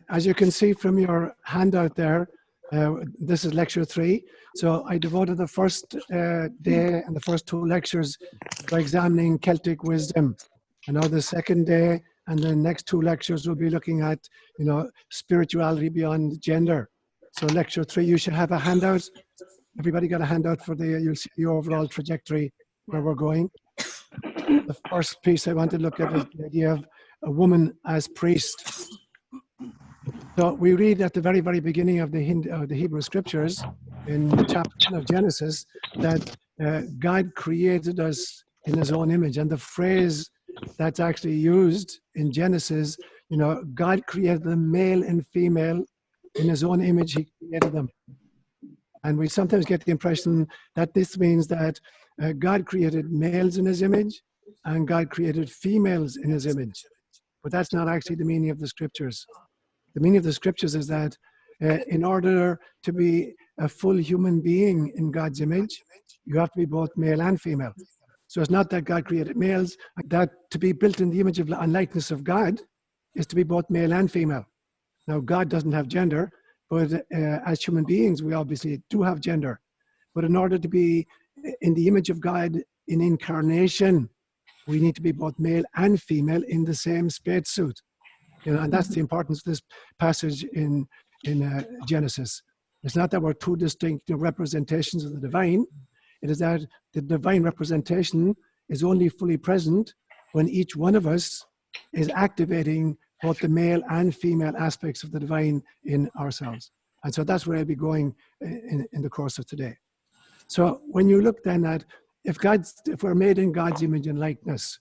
as you can see from your handout there, this is lecture 3. So I devoted the first day and the first 2 lectures to examining Celtic wisdom. And now the second day and the next 2 lectures will be looking at, spirituality beyond gender. So lecture 3, you should have a handout. Everybody got a handout for you'll see the overall trajectory where we're going. The first piece I want to look at is the idea of a woman as priest. So we read at the very, very beginning of the Hebrew scriptures in chapter 1 of Genesis that God created us in his own image. And the phrase that's actually used in Genesis, God created them male and female in his own image, he created them. And we sometimes get the impression that this means that God created males in his image and God created females in his image. But that's not actually the meaning of the scriptures. The meaning of the scriptures is that in order to be a full human being in God's image, you have to be both male and female. So it's not that God created males, that to be built in the image of and likeness of God is to be both male and female. Now, God doesn't have gender, but as human beings, we obviously do have gender. But in order to be in the image of God in incarnation, we need to be both male and female in the same spacesuit. And that's the importance of this passage in Genesis. It's not that we're 2 distinct representations of the divine. It is that the divine representation is only fully present when each one of us is activating both the male and female aspects of the divine in ourselves. And so that's where I'll be going in the course of today. So when you look then at, if we're made in God's image and likeness,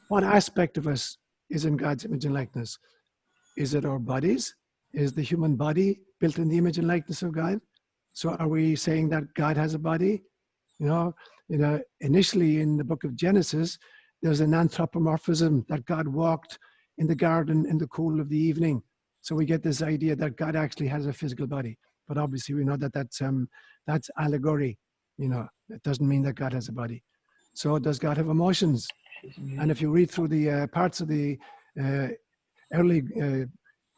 what aspect of us is in God's image and likeness? Is it our bodies? Is the human body built in the image and likeness of God? So are we saying that God has a body? Initially in the book of Genesis, there's an anthropomorphism that God walked in the garden in the cool of the evening. So we get this idea that God actually has a physical body. But obviously we know that that's allegory. It doesn't mean that God has a body. So does God have emotions? And if you read through the parts of the early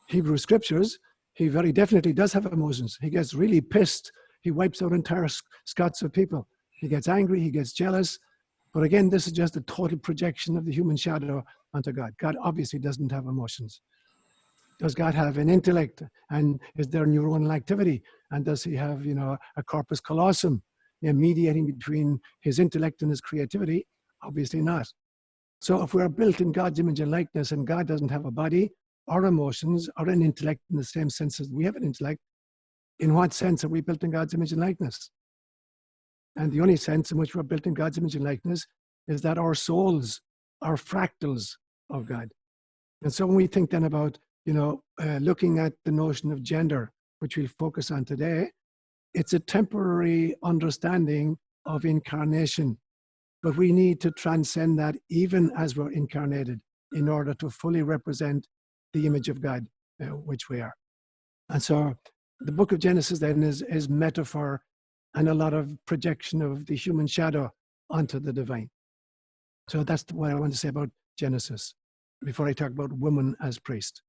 Hebrew scriptures, he very definitely does have emotions. He gets really pissed. He wipes out entire scots of people. He gets angry, he gets jealous. But again, this is just a total projection of the human shadow onto God. God obviously doesn't have emotions. Does God have an intellect? And is there neuronal activity? And does he have, a corpus callosum, mediating between his intellect and his creativity? Obviously not. So if we're built in God's image and likeness and God doesn't have a body or emotions or an intellect in the same sense as we have an intellect, in what sense are we built in God's image and likeness? And the only sense in which we're built in God's image and likeness is that our souls are fractals of God. And so when we think then about, looking at the notion of gender, which we'll focus on today, it's a temporary understanding of incarnation. But we need to transcend that even as we're incarnated in order to fully represent the image of God, which we are. And so the book of Genesis then is metaphor and a lot of projection of the human shadow onto the divine. So that's what I want to say about Genesis before I talk about woman as priest.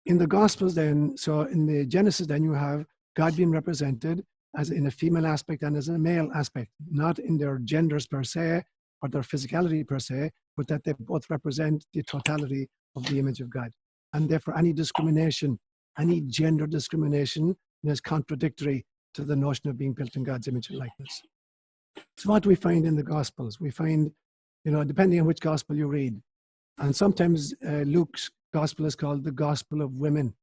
In the Gospels then, so in the Genesis then you have God being represented as in a female aspect and as a male aspect, not in their genders per se or their physicality per se, but that they both represent the totality of the image of God. And therefore any discrimination, any gender discrimination is contradictory to the notion of being built in God's image and likeness. So what do we find in the Gospels? We find, depending on which Gospel you read, and sometimes Luke's Gospel is called the Gospel of Women,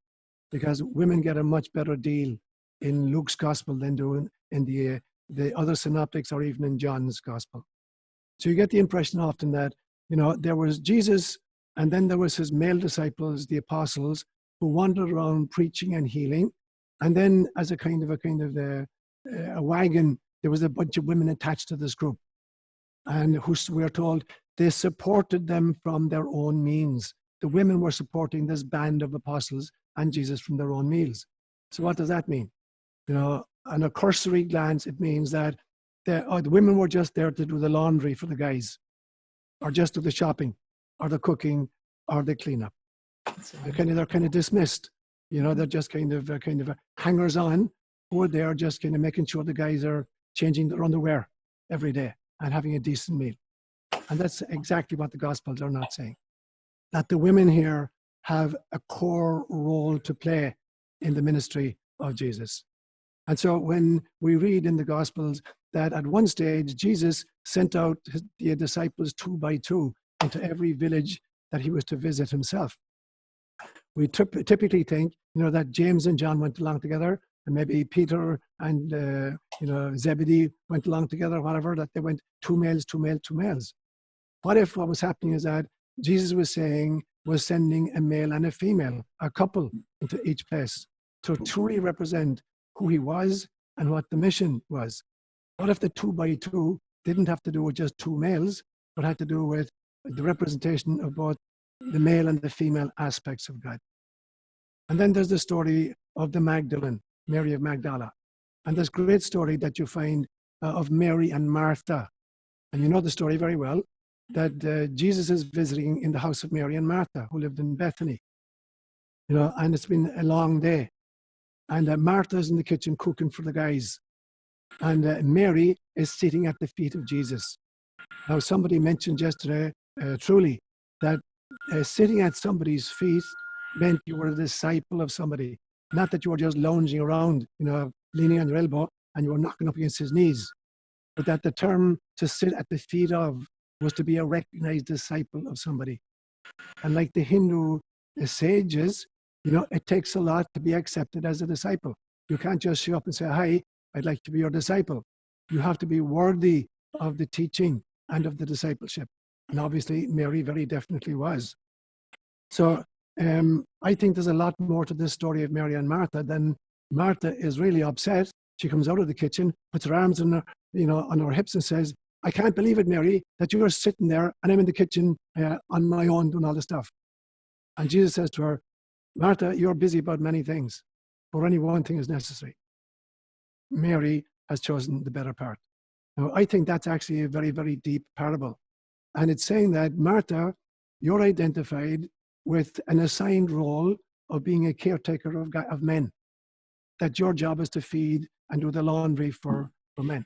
because women get a much better deal in Luke's Gospel than do in the other synoptics or even in John's Gospel. So you get the impression often that, there was Jesus and then there was his male disciples, the apostles, who wandered around preaching and healing. And then as a kind of a wagon, there was a bunch of women attached to this group. And who we're told they supported them from their own means. The women were supporting this band of apostles and Jesus from their own meals. So what does that mean? On a cursory glance, it means that the women were just there to do the laundry for the guys, or just do the shopping, or the cooking, or the cleanup. They're kind of dismissed. You know, they're just kind of hangers on, or they are just kind of making sure the guys are changing their underwear every day and having a decent meal. And that's exactly what the Gospels are not saying. That the women here have a core role to play in the ministry of Jesus. And so when we read in the Gospels that at one stage Jesus sent out the disciples 2 by 2 into every village that he was to visit himself. We typically think, you know, that James and John went along together, and maybe Peter and you know, Zebedee went along together, whatever, that they went 2 males, 2 males, 2 males. What if what was happening is that Jesus was sending a male and a female, a couple, into each place to truly represent who he was and what the mission was? What if the 2 by 2 didn't have to do with just 2 males, but had to do with the representation of both the male and the female aspects of God? And then there's the story of the Magdalene, Mary of Magdala. And this great story that you find of Mary and Martha. And you know the story very well, that Jesus is visiting in the house of Mary and Martha, who lived in Bethany. You know, and it's been a long day. And Martha's in the kitchen cooking for the guys. And Mary is sitting at the feet of Jesus. Now, somebody mentioned yesterday, truly, that sitting at somebody's feet meant you were a disciple of somebody. Not that you were just lounging around, you know, leaning on your elbow and you were knocking up against his knees. But that the term to sit at the feet of was to be a recognized disciple of somebody. And like the Hindu sages, you know, it takes a lot to be accepted as a disciple. You can't just show up and say, hi, I'd like to be your disciple. You have to be worthy of the teaching and of the discipleship. And obviously, Mary very definitely was. So I think there's a lot more to this story of Mary and Martha than Martha is really upset. She comes out of the kitchen, puts her arms on her, you know, on her hips and says, I can't believe it, Mary, that you're sitting there and I'm in the kitchen on my own doing all this stuff. And Jesus says to her, Martha, you're busy about many things, but only one thing is necessary. Mary has chosen the better part. Now, I think that's actually a very, very deep parable. And it's saying that, Martha, you're identified with an assigned role of being a caretaker of men, that your job is to feed and do the laundry for men.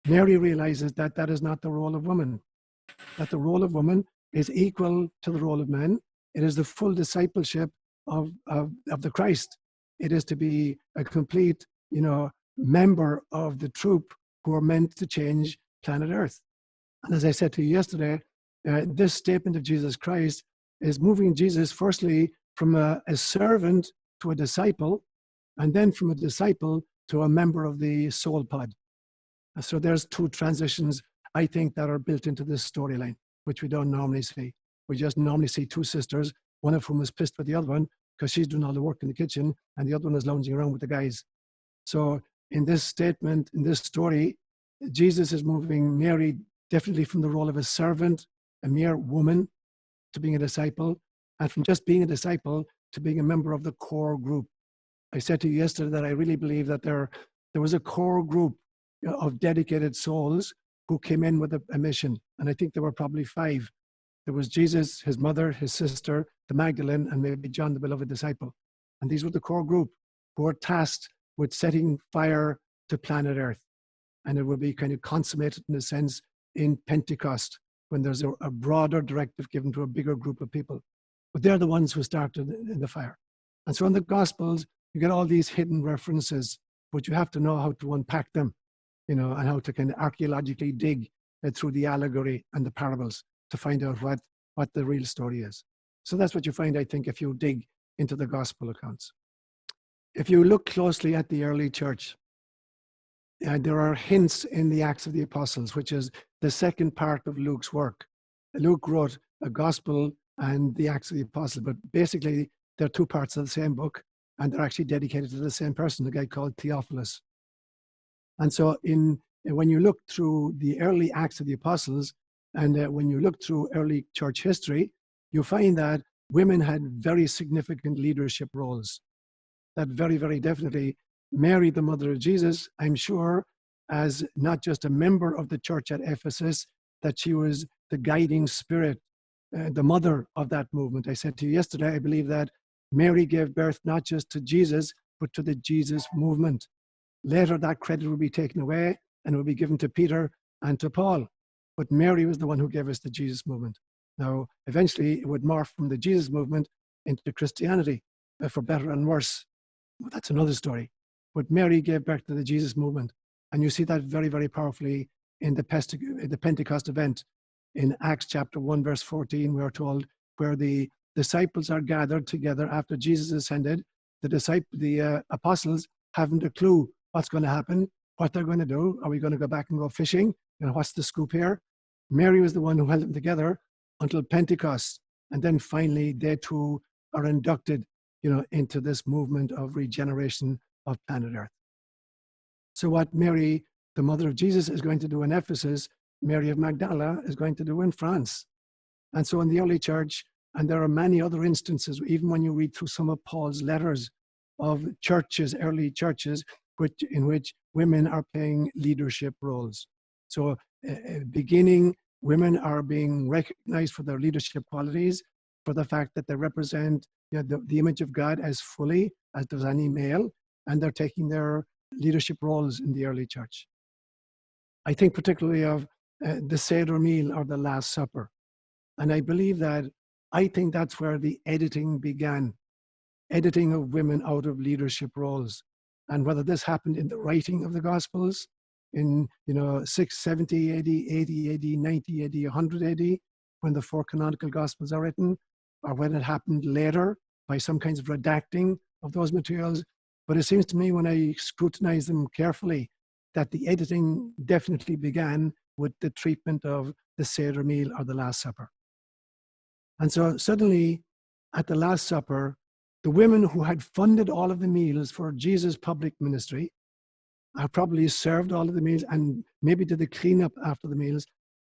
Mary realizes that that is not the role of woman, that the role of woman is equal to the role of men. It is the full discipleship of the Christ. It is to be a complete, you know, member of the troop who are meant to change planet Earth. And as I said to you yesterday, this statement of Jesus Christ is moving Jesus firstly from a servant to a disciple, and then from a disciple to a member of the soul pod. So there's 2 transitions, I think, that are built into this storyline, which we don't normally see. We just normally see 2 sisters, one of whom is pissed with the other one because she's doing all the work in the kitchen, and the other one is lounging around with the guys. So in this statement, in this story, Jesus is moving Mary definitely from the role of a servant, a mere woman, to being a disciple, and from just being a disciple to being a member of the core group. I said to you yesterday that I really believe that there was a core group of dedicated souls who came in with a mission. And I think there were probably 5. There was Jesus, his mother, his sister, the Magdalene, and maybe John, the beloved disciple. And these were the core group who were tasked with setting fire to planet Earth. And it will be kind of consummated in a sense in Pentecost, when there's a broader directive given to a bigger group of people. But they're the ones who started in the fire. And so in the Gospels, you get all these hidden references, but you have to know how to unpack them, you know, and how to kind of archaeologically dig through the allegory and the parables to find out what the real story is. So that's what you find, I think, if you dig into the Gospel accounts. If you look closely at the early church, there are hints in the Acts of the Apostles, which is the second part of Luke's work. Luke wrote a Gospel and the Acts of the Apostles, but basically they're 2 parts of the same book, and they're actually dedicated to the same person, a guy called Theophilus. And so when you look through the early Acts of the Apostles, and when you look through early church history, you find that women had very significant leadership roles. That very, very definitely Mary, the mother of Jesus, I'm sure, as not just a member of the church at Ephesus, that she was the guiding spirit the mother of that movement. I said to you yesterday, I believe that Mary gave birth not just to Jesus, but to the Jesus movement. Later, that credit will be taken away and will be given to Peter and to Paul. But Mary was the one who gave us the Jesus movement. Now, eventually, it would morph from the Jesus movement into Christianity, for better and worse. Well, that's another story. But Mary gave birth to the Jesus movement. And you see that very, very powerfully in the Pentecost event. In Acts chapter 1, verse 14, we are told, where the disciples are gathered together after Jesus ascended. The apostles haven't a clue what's going to happen, what they're going to do. Are we going to go back and go fishing? You know, what's the scoop here? Mary was the one who held them together until Pentecost. And then finally, they too are inducted, into this movement of regeneration of planet Earth. So what Mary, the mother of Jesus, is going to do in Ephesus, Mary of Magdala is going to do in France. And so in the early church, and there are many other instances, even when you read through some of Paul's letters of churches, early churches, in which women are playing leadership roles. So beginning, women are being recognized for their leadership qualities, for the fact that they represent the image of God as fully as does any male, and they're taking their leadership roles in the early church. I think particularly of the Seder Meal or the Last Supper. And I think that's where the editing began, editing of women out of leadership roles. And whether this happened in the writing of the Gospels in 670 AD, 80 AD, 90 AD, 100 AD, when the 4 canonical Gospels are written, or when it happened later by some kinds of redacting of those materials. But it seems to me, when I scrutinize them carefully, that the editing definitely began with the treatment of the Seder Meal or the Last Supper. And so suddenly, at the Last Supper, the women who had funded all of the meals for Jesus' public ministry, probably served all of the meals and maybe did the cleanup after the meals,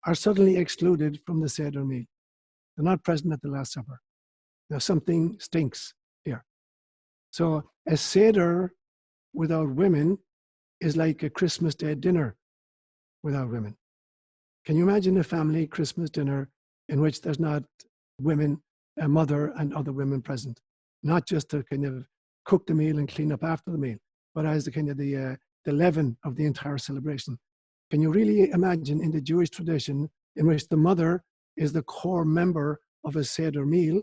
are suddenly excluded from the Seder Meal. They're not present at the Last Supper. Now something stinks here. So a Seder without women is like a Christmas Day dinner without women. Can you imagine a family Christmas dinner in which there's not women, a mother and other women present? Not just to kind of cook the meal and clean up after the meal, but as the kind of the leaven of the entire celebration. Can you really imagine in the Jewish tradition in which the mother is the core member of a Seder meal,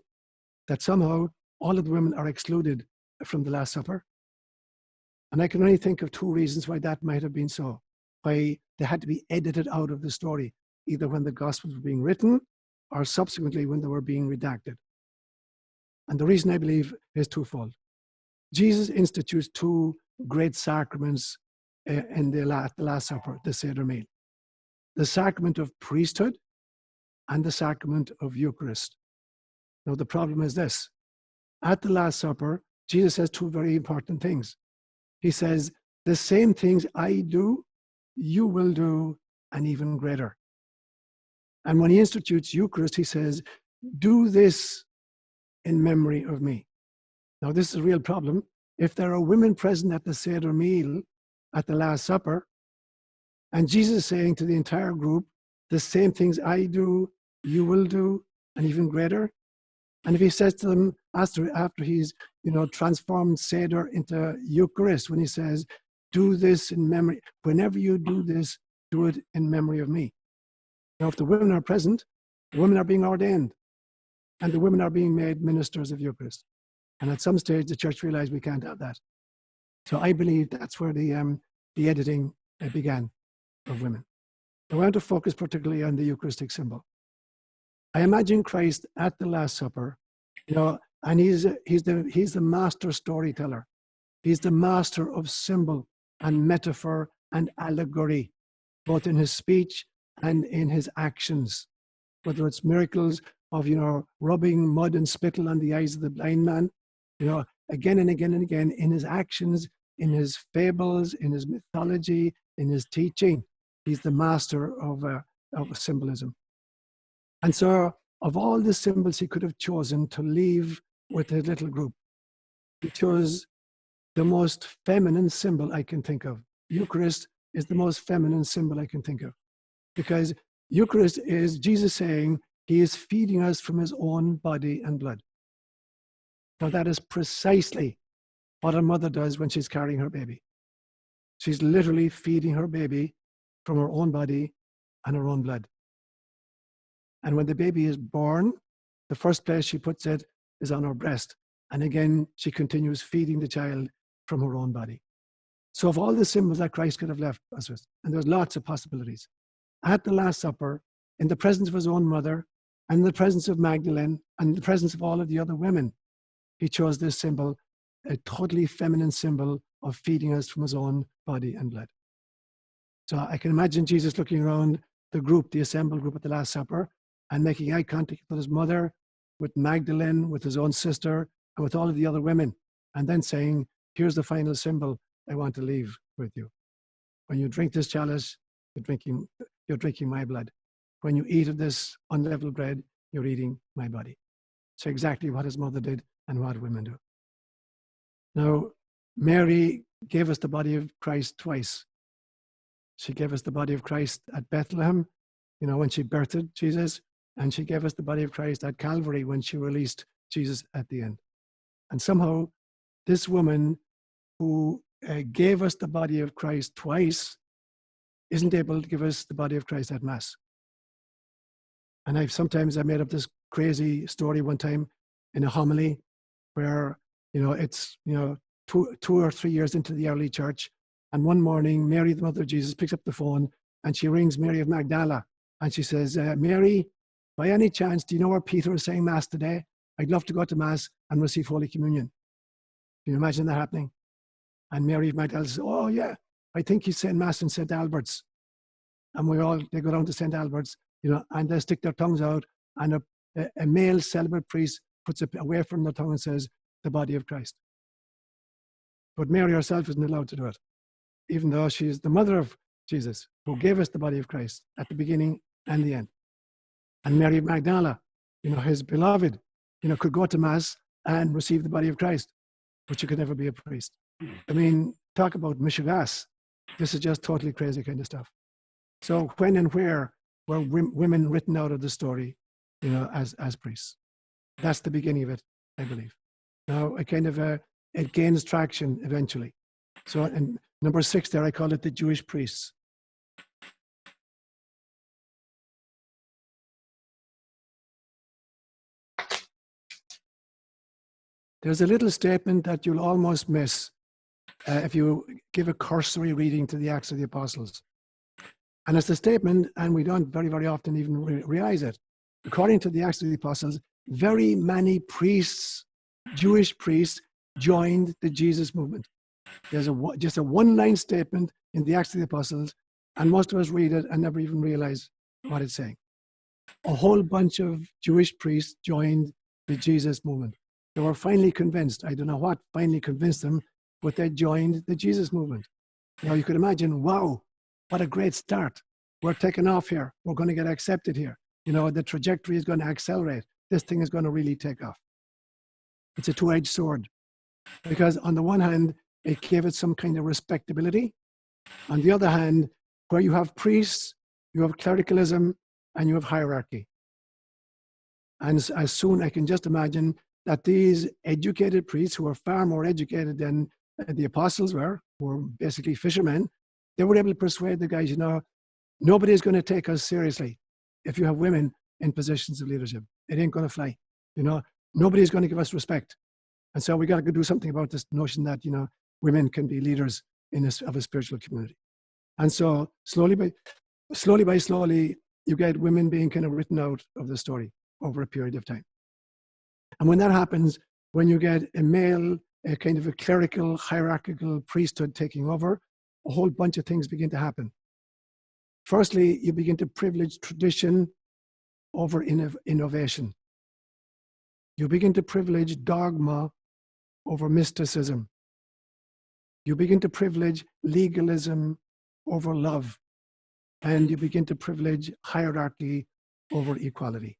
that somehow all of the women are excluded from the Last Supper? And I can only think of 2 reasons why that might have been so, why they had to be edited out of the story, either when the Gospels were being written or subsequently when they were being redacted. And the reason, I believe, is twofold. Jesus institutes 2 great sacraments in the Last Supper, the Seder Meal. The sacrament of priesthood and the sacrament of Eucharist. Now, the problem is this. At the Last Supper, Jesus says 2 very important things. He says, the same things I do, you will do, and even greater. And when he institutes Eucharist, he says, do this in memory of me. Now, this is a real problem. If there are women present at the Seder Meal at the Last Supper, and Jesus is saying to the entire group, the same things I do, you will do, and even greater. And if he says to them after he's transformed Seder into Eucharist, when he says, do this in memory, whenever you do this, do it in memory of me. Now, if the women are present, the women are being ordained, and the women are being made ministers of Eucharist. And at some stage, the church realized we can't have that. So I believe that's where the editing began of women. I want to focus particularly on the Eucharistic symbol. I imagine Christ at the Last Supper, and he's the master storyteller. He's the master of symbol and metaphor and allegory, both in his speech and in his actions. Whether it's miracles of, rubbing mud and spittle on the eyes of the blind man, again and again and again, in his actions, in his fables, in his mythology, in his teaching, he's the master of symbolism. And so, of all the symbols he could have chosen to leave with his little group, he chose the most feminine symbol I can think of. Eucharist is the most feminine symbol I can think of. Because Eucharist is Jesus saying, He is feeding us from his own body and blood. Now that is precisely what a mother does when she's carrying her baby. She's literally feeding her baby from her own body and her own blood. And when the baby is born, the first place she puts it is on her breast. And again, she continues feeding the child from her own body. So of all the symbols that Christ could have left us with, and there's lots of possibilities, at the Last Supper, in the presence of his own mother, and in the presence of Magdalene, and in the presence of all of the other women, he chose this symbol, a totally feminine symbol of feeding us from his own body and blood. So I can imagine Jesus looking around the group, the assembled group at the Last Supper, and making eye contact with his mother, with Magdalene, with his own sister, and with all of the other women, and then saying, here's the final symbol I want to leave with you. When you drink this chalice, you're drinking my blood. When you eat of this unleavened bread, you're eating my body. So exactly what his mother did and what women do. Now, Mary gave us the body of Christ twice. She gave us the body of Christ at Bethlehem, when she birthed Jesus, and she gave us the body of Christ at Calvary when she released Jesus at the end. And somehow, this woman who gave us the body of Christ twice isn't able to give us the body of Christ at Mass. And I made up this crazy story one time in a homily where, it's, 2 or 3 years into the early church. And one morning, Mary, the mother of Jesus, picks up the phone and she rings Mary of Magdala. And she says, Mary, by any chance, do you know where Peter is saying Mass today? I'd love to go to Mass and receive Holy Communion. Can you imagine that happening? And Mary of Magdala says, oh yeah, I think he's saying Mass in St. Albert's. And they go down to St. Albert's, and they stick their tongues out, and a male celibate priest puts it away from their tongue and says, the body of Christ. But Mary herself isn't allowed to do it, even though she is the mother of Jesus, who gave us the body of Christ at the beginning and the end. And Mary of Magdala, his beloved, could go to Mass and receive the body of Christ, but she could never be a priest. I mean, talk about mishigas. This is just totally crazy kind of stuff. So when and where were women written out of the story, as priests? That's the beginning of it, I believe. Now, it gains traction eventually. So in number 6 there, I call it the Jewish priests. There's a little statement that you'll almost miss if you give a cursory reading to the Acts of the Apostles. And it's a statement, and we don't very, very often even realize it. According to the Acts of the Apostles, very many priests, Jewish priests, joined the Jesus movement. There's just a one-line statement in the Acts of the Apostles, and most of us read it and never even realize what it's saying. A whole bunch of Jewish priests joined the Jesus movement. They were finally convinced. I don't know what finally convinced them, but they joined the Jesus movement. Now you could imagine, wow, what a great start. We're taking off here. We're going to get accepted here. The trajectory is going to accelerate. This thing is going to really take off. It's a two-edged sword, because on the one hand, it gave it some kind of respectability. On the other hand, where you have priests, you have clericalism, and you have hierarchy. And as soon, I can just imagine that these educated priests, who are far more educated than the apostles were, who were basically fishermen, they were able to persuade the guys, nobody is going to take us seriously if you have women in positions of leadership. It ain't going to fly. Nobody's going to give us respect. And so we got to do something about this notion that, women can be leaders of a spiritual community. And so slowly, you get women being kind of written out of the story over a period of time. And when that happens, when you get a kind of a clerical, hierarchical priesthood taking over, a whole bunch of things begin to happen. Firstly, you begin to privilege tradition over innovation. You begin to privilege dogma over mysticism. You begin to privilege legalism over love. And you begin to privilege hierarchy over equality.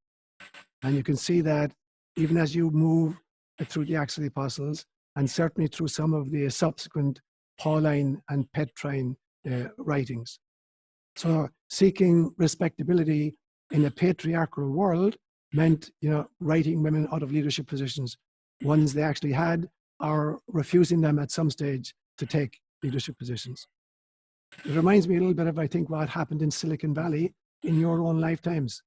And you can see that even as you move through the Acts of the Apostles, and certainly through some of the subsequent Pauline and Petrine writings. So seeking respectability in a patriarchal world meant, writing women out of leadership positions, ones they actually had, or refusing them at some stage to take leadership positions. It reminds me a little bit of, I think, what happened in Silicon Valley in your own lifetimes.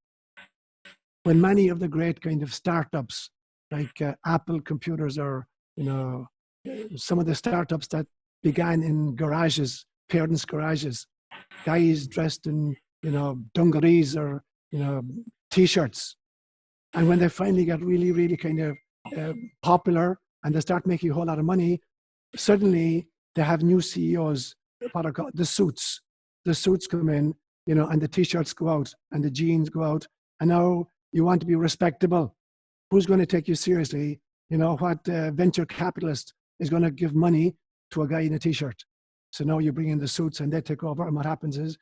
When many of the great kind of startups, like Apple computers, or, some of the startups that began in garages, parents' garages, guys dressed in, dungarees or, T-shirts. And when they finally got really, really kind of popular and they start making a whole lot of money, suddenly they have new CEOs, what are called the suits. The suits come in, and the T-shirts go out and the jeans go out. And now you want to be respectable. Who's going to take you seriously? What venture capitalist is going to give money to a guy in a T-shirt? So now you bring in the suits and they take over, and what happens is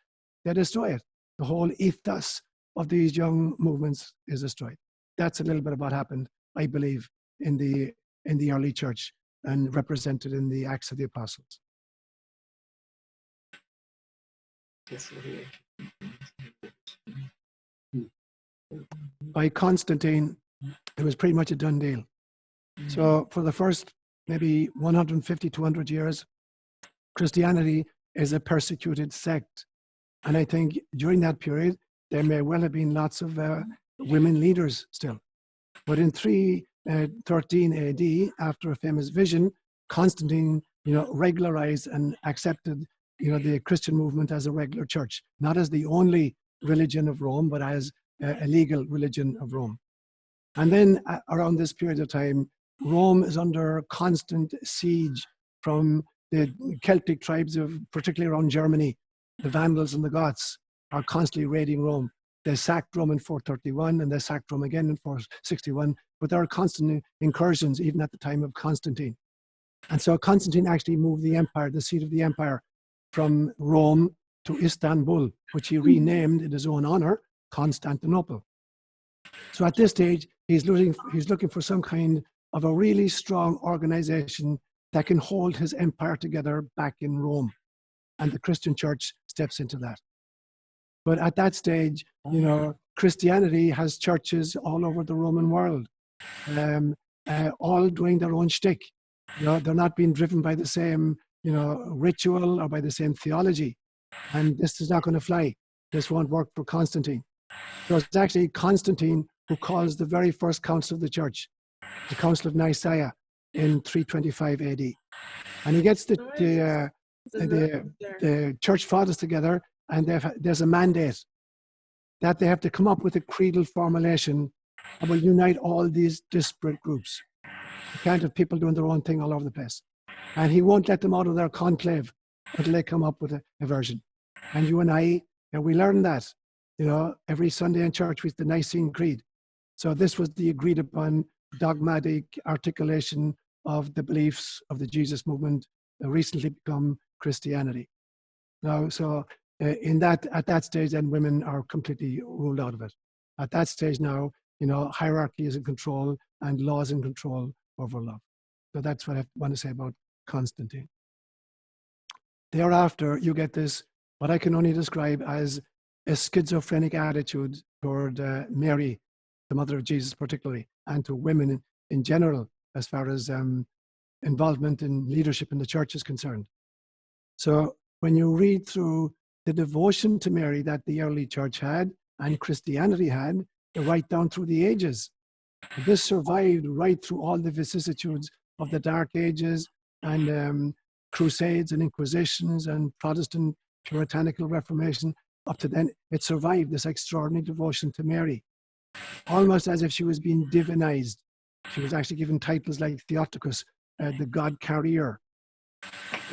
they destroy it. The whole ethos of these young movements is destroyed. That's a little bit of what happened, I believe, in the early church and represented in the Acts of the Apostles. By Constantine, it was pretty much a done deal. So for the first maybe 150, 200 years, Christianity is a persecuted sect. And I think during that period, there may well have been lots of women leaders still. But in 313 AD, after a famous vision, Constantine, regularized and accepted, the Christian movement as a regular church, not as the only religion of Rome, but as a legal religion of Rome. And then around this period of time, Rome is under constant siege from the Celtic tribes of, particularly around Germany. The Vandals and the Goths are constantly raiding Rome. They sacked Rome in 431 and they sacked Rome again in 461, but there are constant incursions even at the time of Constantine. And so Constantine actually moved the empire, the seat of the empire, from Rome to Istanbul, which he renamed in his own honor, Constantinople. So at this stage, he's looking for some kind of a really strong organization that can hold his empire together back in Rome. And the Christian church steps into that. But at that stage, Christianity has churches all over the Roman world, all doing their own shtick. They're not being driven by the same, ritual or by the same theology. And this is not going to fly. This won't work for Constantine. So it's actually Constantine who calls the very first council of the church, the Council of Nicaea, in 325 AD. And he gets the church fathers together, and there's a mandate that they have to come up with a creedal formulation that will unite all these disparate groups. You can't have people doing their own thing all over the place. And he won't let them out of their conclave until they come up with a version. And you and I, we learn that, every Sunday in church with the Nicene Creed. So this was the agreed upon dogmatic articulation of the beliefs of the Jesus movement that recently become Christianity. Now, so at that stage, then women are completely ruled out of it. At that stage now, hierarchy is in control and law is in control over love. So that's what I want to say about Constantine. Thereafter, you get this, what I can only describe as a schizophrenic attitude toward Mary, the mother of Jesus particularly, and to women in general, as far as involvement in leadership in the church is concerned. So when you read through the devotion to Mary that the early church had and Christianity had, right down through the ages, this survived right through all the vicissitudes of the Dark Ages and Crusades and Inquisitions and Protestant puritanical Reformation. Up to then, it survived this extraordinary devotion to Mary, almost as if she was being divinized. She was actually given titles like Theotokos, the God Carrier.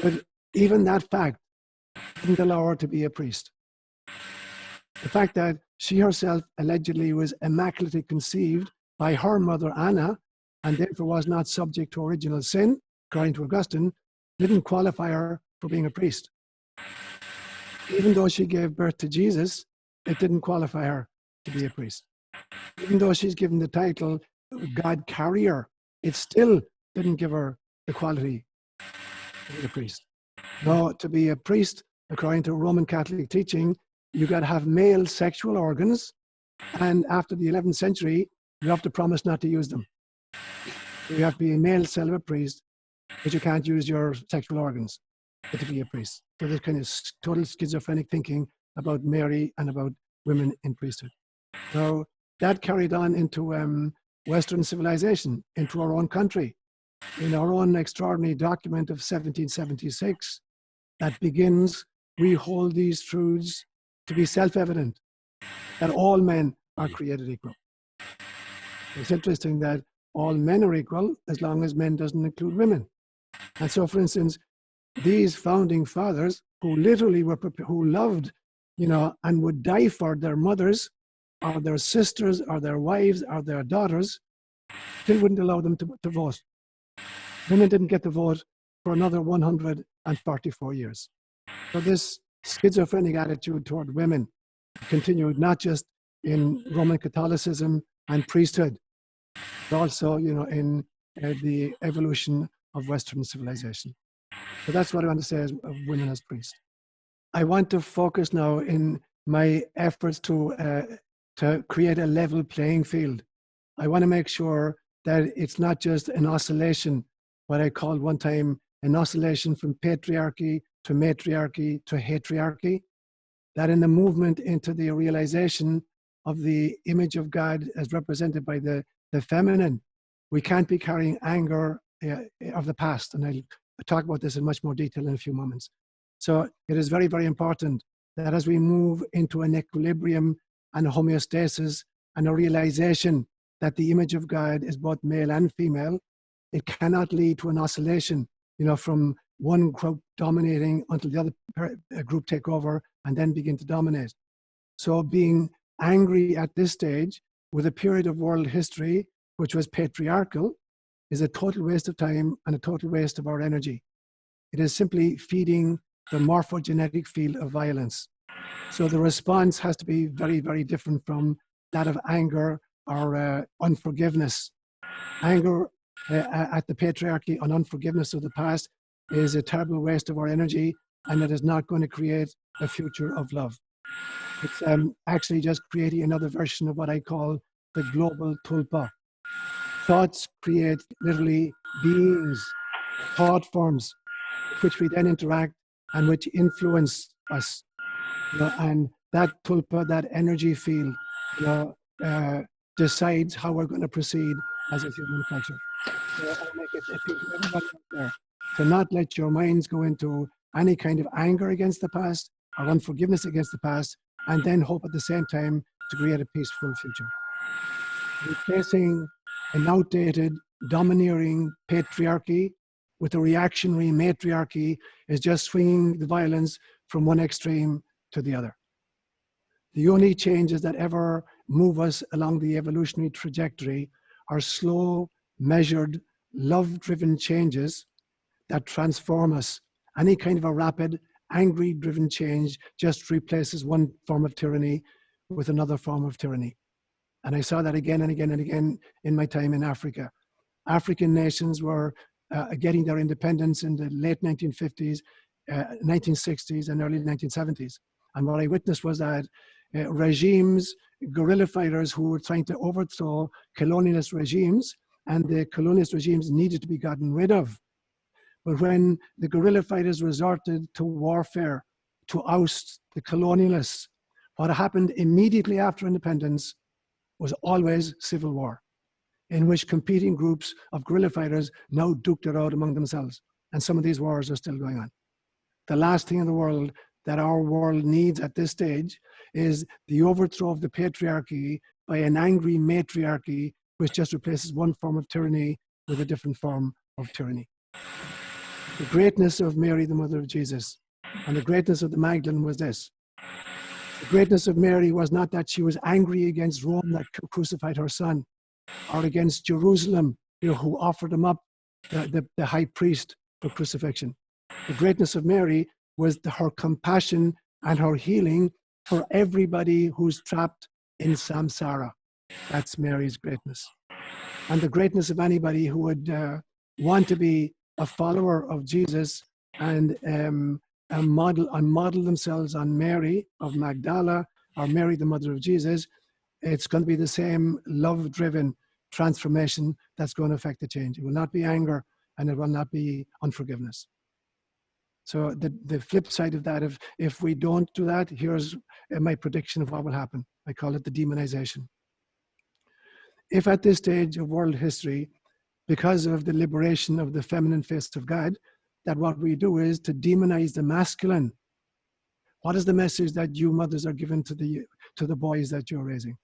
But even that fact didn't allow her to be a priest. The fact that she herself allegedly was immaculately conceived by her mother Anna, and therefore was not subject to original sin, according to Augustine, didn't qualify her for being a priest. Even though she gave birth to Jesus, it didn't qualify her to be a priest. Even though she's given the title God Carrier, it still didn't give her the quality to be a priest. No, to be a priest, according to Roman Catholic teaching, you got to have male sexual organs. And after the 11th century, you have to promise not to use them. You have to be a male celibate priest, but you can't use your sexual organs to be a priest. So there's kind of total schizophrenic thinking about Mary and about women in priesthood. Now, that carried on into Western civilization, into our own country. In our own extraordinary document of 1776, that begins, we hold these truths to be self-evident, that all men are created equal. It's interesting that all men are equal as long as men doesn't include women. And so, for instance, these founding fathers who literally were, who loved, you know, and would die for their mothers or their sisters or their wives or their daughters, still wouldn't allow them to vote. Women didn't get to vote for another 144 years. So this schizophrenic attitude toward women continued not just in Roman Catholicism and priesthood, but also, you know, in the evolution of Western civilization. So that's what I want to say of women as priests. I want to focus now in my efforts to create a level playing field. I want to make sure that it's not just an oscillation, what I called one time an oscillation from patriarchy to matriarchy to heteriarchy, that in the movement into the realization of the image of God as represented by the feminine, we can't be carrying anger of the past. And I'll talk about this in much more detail in a few moments. So it is very, very important that as we move into an equilibrium and a homeostasis and a realization that the image of God is both male and female, it cannot lead to an oscillation, you know, from one group dominating until the other group take over and then begin to dominate. So being angry at this stage with a period of world history which was patriarchal is a total waste of time and a total waste of our energy. It is simply feeding the morphogenetic field of violence. So the response has to be very, very different from that of anger or unforgiveness. Anger at the patriarchy and unforgiveness of the past is a terrible waste of our energy, and it is not going to create a future of love. It's actually just creating another version of what I call the global tulpa. Thoughts create literally beings, thought forms, which we then interact and which influence us. You know, and that tulpa, that energy field, you know, decides how we're going to proceed as a human culture. So I make it appeal to everybody out there to not let your minds go into any kind of anger against the past or unforgiveness against the past, and then hope at the same time to create a peaceful future. Replacing an outdated, domineering patriarchy with a reactionary matriarchy is just swinging the violence from one extreme to the other. The only changes that ever move us along the evolutionary trajectory are slow, measured, love-driven changes that transform us. Any kind of a rapid, angry-driven change just replaces one form of tyranny with another form of tyranny. And I saw that again and again and again in my time in Africa. African nations were getting their independence in the late 1950s, 1960s, and early 1970s. And what I witnessed was that regimes, guerrilla fighters who were trying to overthrow colonialist regimes, and the colonialist regimes needed to be gotten rid of. But when the guerrilla fighters resorted to warfare to oust the colonialists, what happened immediately after independence was always civil war, in which competing groups of guerrilla fighters now duked it out among themselves. And some of these wars are still going on. The last thing in the world that our world needs at this stage is the overthrow of the patriarchy by an angry matriarchy, which just replaces one form of tyranny with a different form of tyranny. The greatness of Mary, the mother of Jesus, and the greatness of the Magdalene was this. The greatness of Mary was not that she was angry against Rome that crucified her son, or against Jerusalem, you know, who offered him up, the high priest, for crucifixion. The greatness of Mary was her compassion and her healing for everybody who's trapped in samsara. That's Mary's greatness. And the greatness of anybody who would want to be a follower of Jesus and model themselves on Mary of Magdala or Mary, the mother of Jesus, it's going to be the same love-driven transformation that's going to affect the change. It will not be anger, and it will not be unforgiveness. So the flip side of that, if we don't do that, here's my prediction of what will happen. I call it the demonization. If at this stage of world history, because of the liberation of the feminine face of God, that what we do is to demonize the masculine. What is the message that you mothers are giving to the boys that you're raising?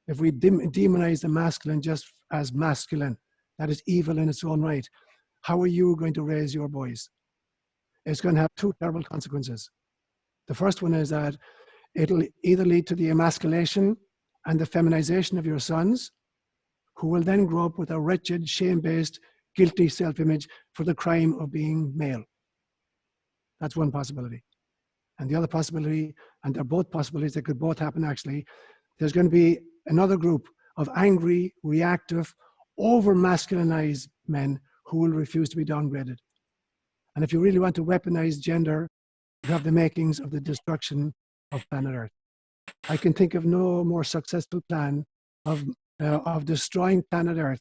If we demonize the masculine just as masculine, that is evil in its own right, how are you going to raise your boys? It's going to have two terrible consequences. The first one is that it'll either lead to the emasculation and the feminization of your sons, who will then grow up with a wretched, shame-based, guilty self-image for the crime of being male. That's one possibility. And the other possibility, and they're both possibilities, they could both happen actually, there's going to be another group of angry, reactive, over-masculinized men who will refuse to be downgraded. And if you really want to weaponize gender, you have the makings of the destruction of planet Earth. I can think of no more successful plan of destroying planet Earth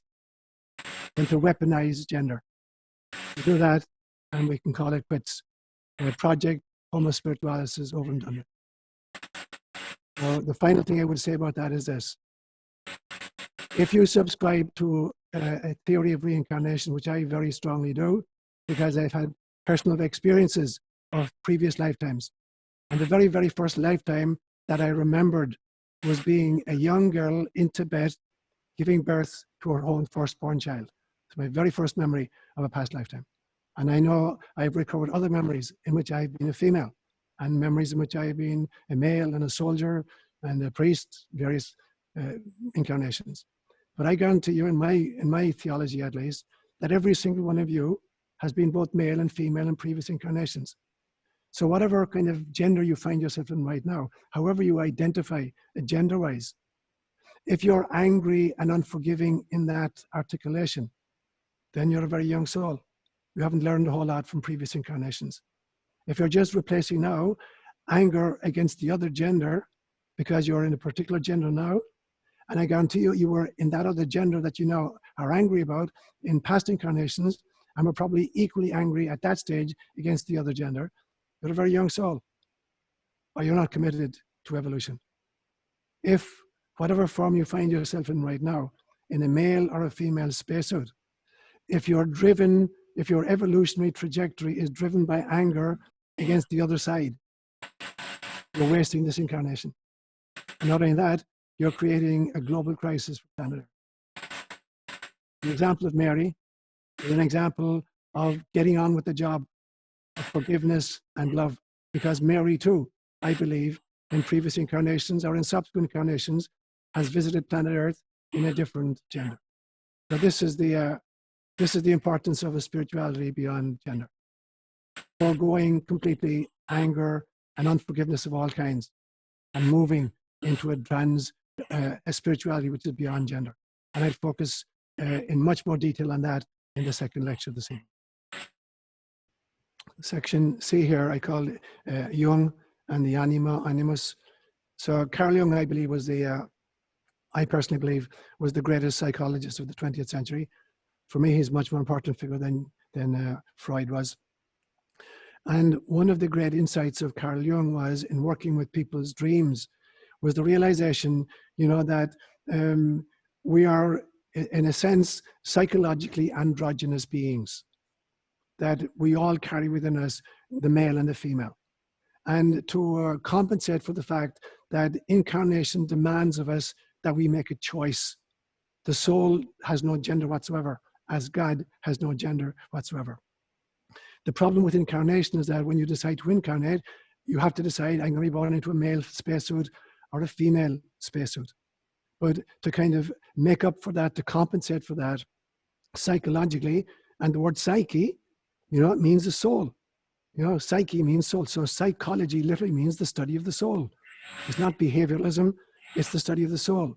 than to weaponize gender. We do that, and we can call it quits. Project Homo Spiritualis is over and done with. So the final thing I would say about that is this. If you subscribe to a theory of reincarnation, which I very strongly do, because I've had personal experiences of previous lifetimes. And the very, very first lifetime that I remembered was being a young girl in Tibet, giving birth to her own firstborn child. It's my very first memory of a past lifetime. And I know I've recovered other memories in which I've been a female, and memories in which I've been a male and a soldier and a priest, various incarnations. But I guarantee you, in my theology at least, that every single one of you has been both male and female in previous incarnations. So whatever kind of gender you find yourself in right now, however you identify gender-wise, if you're angry and unforgiving in that articulation, then you're a very young soul. You haven't learned a whole lot from previous incarnations. If you're just replacing now anger against the other gender because you're in a particular gender now, and I guarantee you, you were in that other gender that you now are angry about in past incarnations, and were probably equally angry at that stage against the other gender, you're a very young soul, or you're not committed to evolution. If whatever form you find yourself in right now, in a male or a female spacesuit, if you're driven, if your evolutionary trajectory is driven by anger against the other side, you're wasting this incarnation. And not only that, you're creating a global crisis for planet Earth. The example of Mary is an example of getting on with the job of forgiveness and love, because Mary too, I believe, in previous incarnations or in subsequent incarnations, has visited planet Earth in a different gender. So this is the importance of a spirituality beyond gender. Foregoing completely anger and unforgiveness of all kinds, and moving into a spirituality which is beyond gender. And I'll focus in much more detail on that in the second lecture this evening. Section C here, I call Jung and the Anima, Animus. So Carl Jung, I believe, was I personally believe, was the greatest psychologist of the 20th century. For me, he's a much more important figure than Freud was. And one of the great insights of Carl Jung was, in working with people's dreams, was the realization, that we are, in a sense, psychologically androgynous beings, that we all carry within us the male and the female. And to compensate for the fact that incarnation demands of us that we make a choice. The soul has no gender whatsoever, as God has no gender whatsoever. The problem with incarnation is that when you decide to incarnate, you have to decide, I'm going to be born into a male spacesuit or a female spacesuit. But to kind of make up for that, to compensate for that psychologically, and the word psyche, it means the soul. Psyche means soul. So psychology literally means the study of the soul. It's not behavioralism, it's the study of the soul.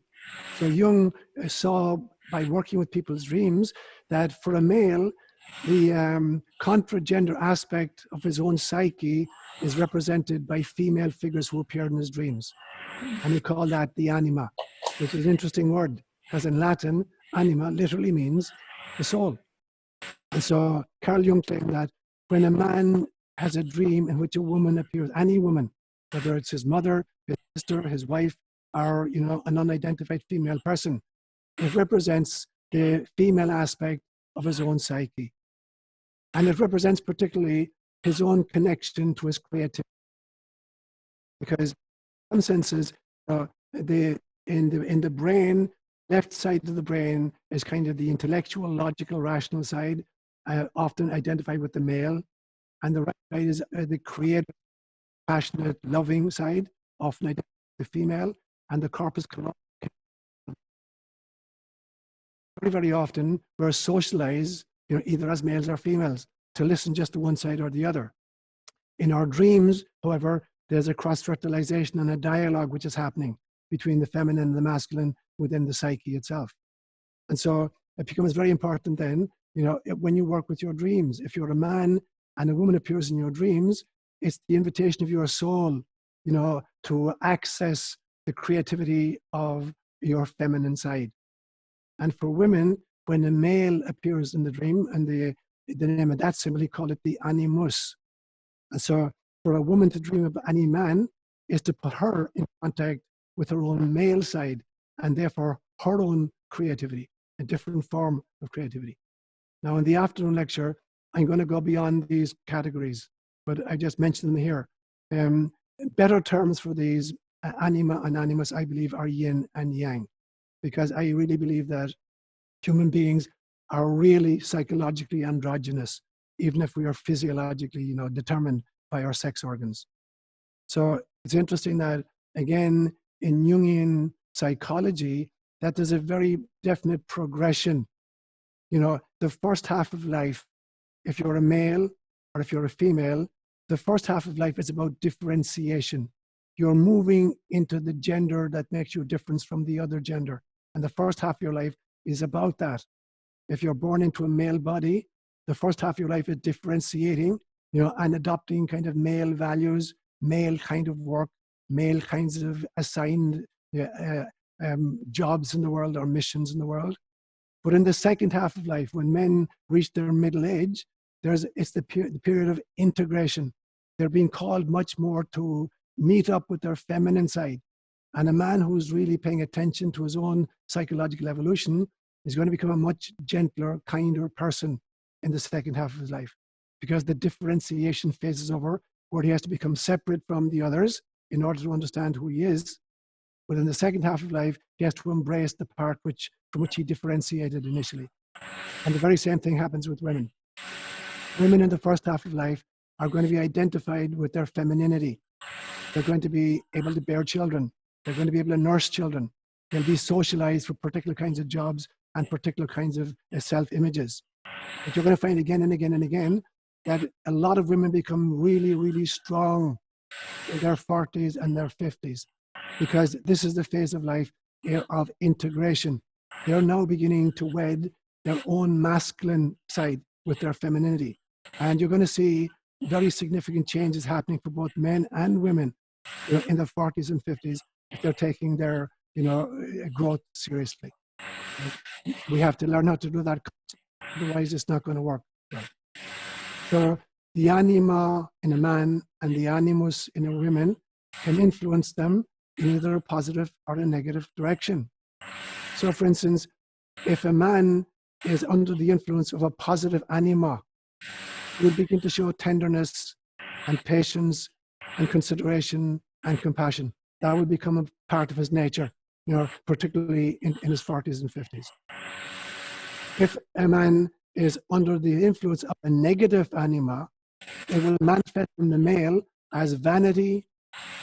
So Jung saw, by working with people's dreams, that for a male, the contra-gender aspect of his own psyche is represented by female figures who appear in his dreams. And he called that the anima. which is an interesting word, because in Latin, anima literally means the soul. And so Carl Jung claimed that when a man has a dream in which a woman appears, any woman, whether it's his mother, his sister, his wife, or an unidentified female person, it represents the female aspect of his own psyche. And it represents particularly his own connection to his creativity. Because in some senses, in the brain, left side of the brain is kind of the intellectual, logical, rational side, often identified with the male. And the right side is the creative, passionate, loving side, often identified with the female. And the corpus callosum. Very, very often, we're socialized, either as males or females, to listen just to one side or the other. In our dreams, however, there's a cross-fertilization and a dialogue which is happening between the feminine and the masculine within the psyche itself. And so it becomes very important then, when you work with your dreams, if you're a man and a woman appears in your dreams, it's the invitation of your soul, to access the creativity of your feminine side. And for women, when a male appears in the dream, and the name of that symbol, he called it the Animus. And so for a woman to dream of any man is to put her in contact with her own male side, and therefore her own creativity, a different form of creativity. Now in the afternoon lecture, I'm going to go beyond these categories, but I just mentioned them here. Better terms for these, anima and animus, I believe, are yin and yang, because I really believe that human beings are really psychologically androgynous, even if we are physiologically, determined by our sex organs. So it's interesting that, again, in Jungian psychology, that there's a very definite progression. The first half of life, if you're a male or if you're a female, the first half of life is about differentiation. You're moving into the gender that makes you different from the other gender. And the first half of your life is about that. If you're born into a male body, the first half of your life is differentiating, and adopting kind of male values, male kind of work, male kinds of assigned jobs in the world or missions in the world. But in the second half of life, when men reach their middle age, it's the period of integration. They're being called much more to meet up with their feminine side. And a man who's really paying attention to his own psychological evolution is going to become a much gentler, kinder person in the second half of his life, because the differentiation phase is over, where he has to become separate from the others in order to understand who he is. But in the second half of life, he has to embrace the part from which he differentiated initially. And the very same thing happens with women. Women in the first half of life are going to be identified with their femininity. They're going to be able to bear children. They're going to be able to nurse children. They'll be socialized for particular kinds of jobs and particular kinds of self-images. But you're going to find again and again and again that a lot of women become really, really strong in their 40s and their 50s, because this is the phase of life of integration. They're now beginning to wed their own masculine side with their femininity. And you're going to see very significant changes happening for both men and women in their 40s and 50s if they're taking their growth seriously. We have to learn how to do that, otherwise it's not going to work. So the anima in a man and the animus in a woman can influence them in either a positive or a negative direction. So for instance, if a man is under the influence of a positive anima, he will begin to show tenderness and patience and consideration and compassion. That will become a part of his nature, particularly in his 40s and 50s. If a man is under the influence of a negative anima, it will manifest in the male as vanity,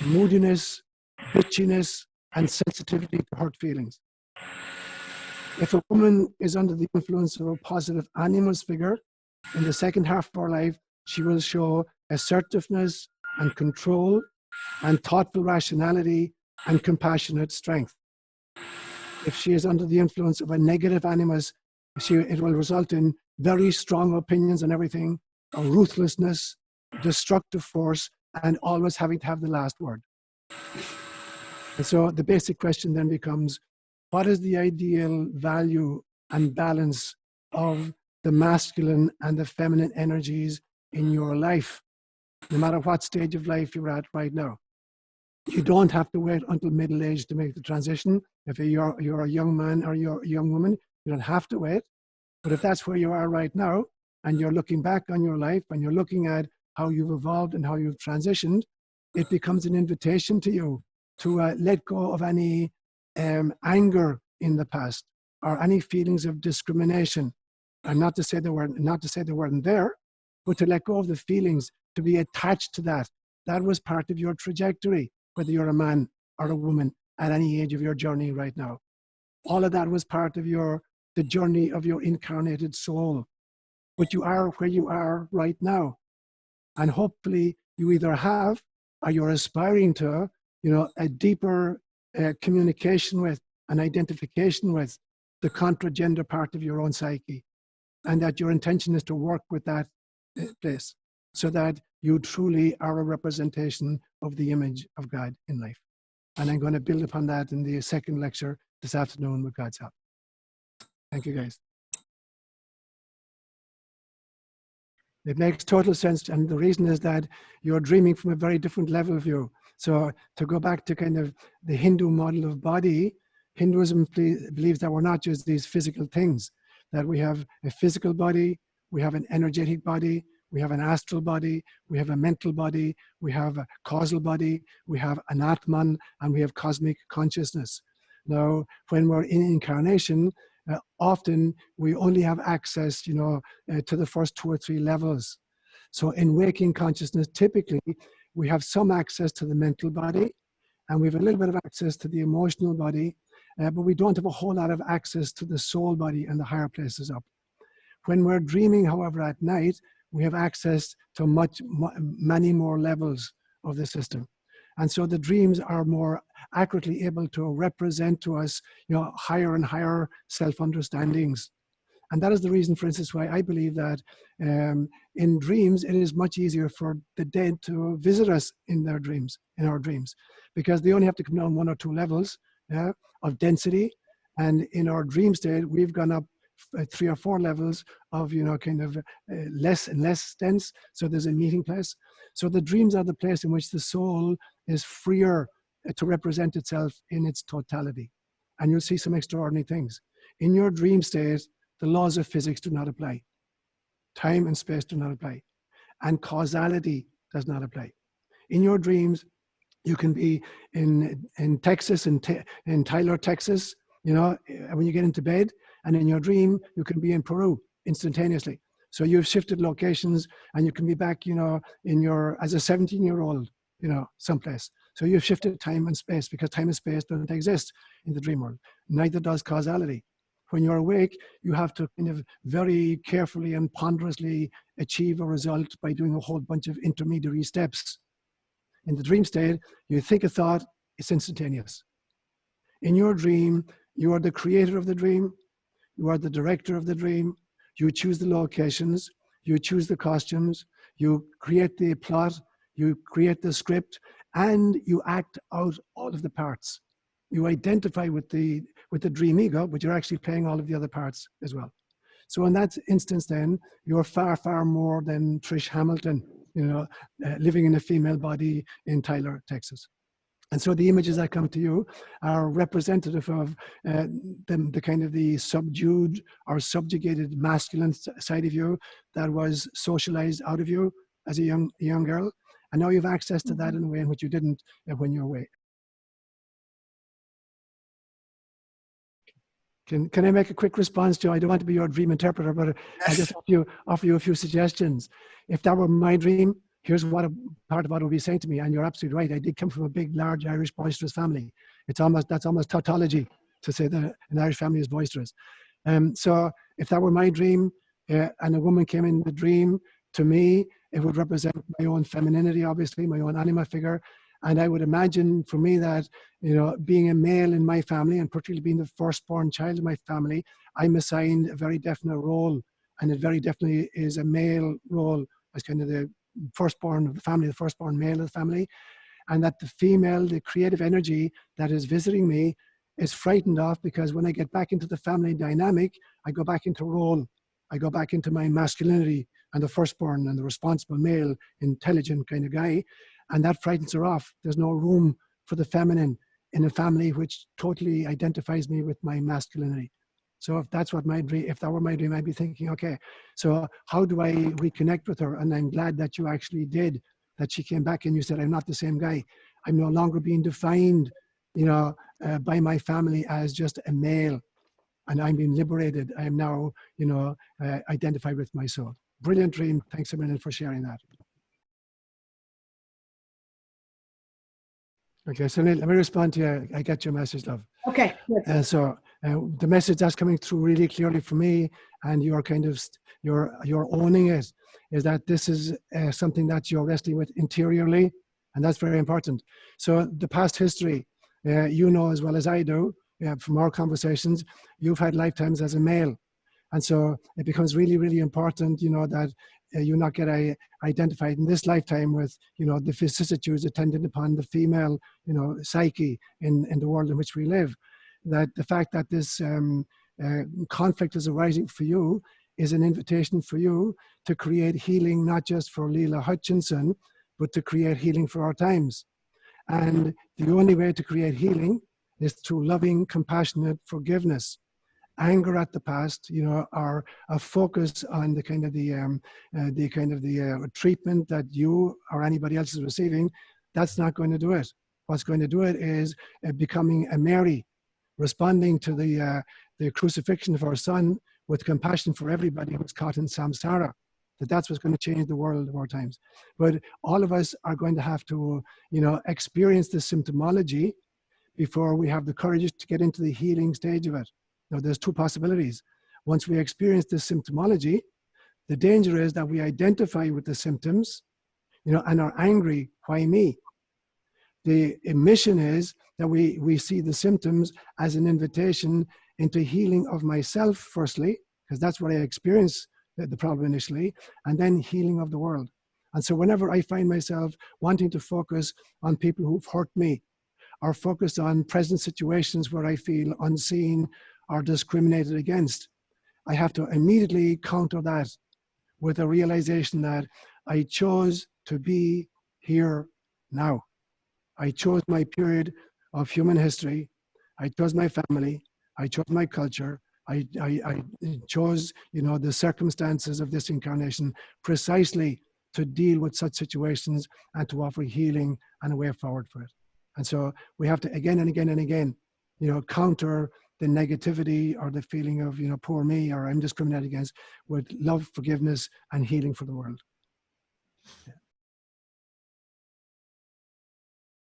moodiness, bitchiness, and sensitivity to hurt feelings. If a woman is under the influence of a positive animus figure, in the second half of her life, she will show assertiveness and control and thoughtful rationality and compassionate strength. If she is under the influence of a negative animus, it will result in very strong opinions on everything, ruthlessness, destructive force, and always having to have the last word. And so the basic question then becomes, what is the ideal value and balance of the masculine and the feminine energies in your life, no matter what stage of life you're at right now. You don't have to wait until middle age to make the transition. If you're a young man or you're a young woman, you don't have to wait. But if that's where you are right now, and you're looking back on your life and you're looking at how you've evolved and how you've transitioned, it becomes an invitation to you to let go of any anger in the past or any feelings of discrimination. And not to say they weren't there, but to let go of the feelings, to be attached to that. That was part of your trajectory, whether you're a man or a woman at any age of your journey right now. All of that was part of the journey of your incarnated soul. But you are where you are right now. And hopefully you either have, or you're aspiring to, a deeper communication with and identification with the contra-gender part of your own psyche. And that your intention is to work with that place so that you truly are a representation of the image of God in life. And I'm going to build upon that in the second lecture this afternoon with God's help. Thank you, guys. It makes total sense, and the reason is that you're dreaming from a very different level of view. So to go back to kind of the Hindu model of body, Hinduism believes that we're not just these physical things, that we have a physical body, we have an energetic body, we have an astral body, we have a mental body, we have a causal body, we have an Atman, and we have cosmic consciousness. Now, when we're in incarnation, often we only have access, to the first 2 or 3 levels. So in waking consciousness, typically, we have some access to the mental body, and we have a little bit of access to the emotional body, but we don't have a whole lot of access to the soul body and the higher places up. When we're dreaming, however, at night, we have access to many more levels of the system. And so the dreams are more accurately able to represent to us, higher and higher self-understandings. And that is the reason, for instance, why I believe that in dreams, it is much easier for the dead to visit us in our dreams, because they only have to come down 1 or 2 levels of density. And in our dream state, we've gone up 3 or 4 levels of, less and less dense. So there's a meeting place. So the dreams are the place in which the soul is freer to represent itself in its totality. And you'll see some extraordinary things. In your dream state, the laws of physics do not apply. Time and space do not apply. And causality does not apply. In your dreams, you can be in Texas, in Tyler, Texas, when you get into bed, and in your dream, you can be in Peru instantaneously. So you've shifted locations, and you can be back, as a 17-year-old, someplace. So you've shifted time and space, because time and space don't exist in the dream world. Neither does causality. When you're awake, you have to kind of very carefully and ponderously achieve a result by doing a whole bunch of intermediary steps. In the dream state, you think a thought, it's instantaneous. In your dream, you are the creator of the dream, you are the director of the dream, you choose the locations, you choose the costumes, you create the plot, you create the script, and you act out all of the parts. You identify with the dream ego, but you're actually playing all of the other parts as well. So in that instance then, you're far, far more than Trish Hamilton, living in a female body in Tyler, Texas. And so the images that come to you are representative of the kind of the subdued or subjugated masculine side of you that was socialized out of you as a young girl. And now you have access to that in a way in which you didn't when you were away. Can I make a quick response, Joe? I don't want to be your dream interpreter, but I just offer you a few suggestions. If that were my dream, here's what a part of what it would be saying to me. And you're absolutely right. I did come from a big, large Irish boisterous family. That's almost tautology to say that an Irish family is boisterous. So if that were my dream, and a woman came in the dream, to me, it would represent my own femininity, obviously, my own anima figure. And I would imagine for me that, being a male in my family, and particularly being the firstborn child in my family, I'm assigned a very definite role. And it very definitely is a male role as kind of the firstborn of the family, the firstborn male of the family. And that the female, the creative energy that is visiting me is frightened of, because when I get back into the family dynamic, I go back into role. I go back into my masculinity and the firstborn and the responsible male, intelligent kind of guy. And that frightens her off. There's no room for the feminine in a family which totally identifies me with my masculinity. So if that's what my dream, if that were my dream, I'd be thinking, okay, so how do I reconnect with her? And I'm glad that you actually did, that she came back and you said, I'm not the same guy. I'm no longer being defined, by my family as just a male, and I'm being liberated. I am now, identified with my soul. Brilliant dream. Thanks a million for sharing that. Okay, so let me respond to you. I get your message, love. Okay. So the message that's coming through really clearly for me, and you're kind of you're owning it, is that this is something that you're wrestling with interiorly, and that's very important. So the past history, as well as I do, from our conversations, you've had lifetimes as a male, and so it becomes really, really important, that you not get identified in this lifetime with, the vicissitudes attendant upon the female, psyche in the world in which we live. That the fact that this conflict is arising for you is an invitation for you to create healing, not just for Leela Hutchinson, but to create healing for our times. And the only way to create healing is through loving, compassionate forgiveness. Anger at the past, or a focus on the kind of the treatment that you or anybody else is receiving, that's not going to do it. What's going to do it is becoming a Mary, responding to the crucifixion of our son with compassion for everybody who's caught in samsara. That's what's going to change the world of our times. But all of us are going to have to, experience the symptomology before we have the courage to get into the healing stage of it. Now, there's two possibilities. Once we experience the symptomology, the danger is that we identify with the symptoms, and are angry, why me? The mission is that we see the symptoms as an invitation into healing of myself, firstly, because that's what I experienced the problem initially, and then healing of the world. And so whenever I find myself wanting to focus on people who've hurt me, or focus on present situations where I feel unseen or discriminated against, I have to immediately counter that with a realization that I chose to be here now. I chose my period of human history. I chose my family. I chose my culture. I chose, the circumstances of this incarnation precisely to deal with such situations and to offer healing and a way forward for it. And so we have to again and again and again, counter the negativity or the feeling of, poor me, or I'm discriminated against, with love, forgiveness, and healing for the world.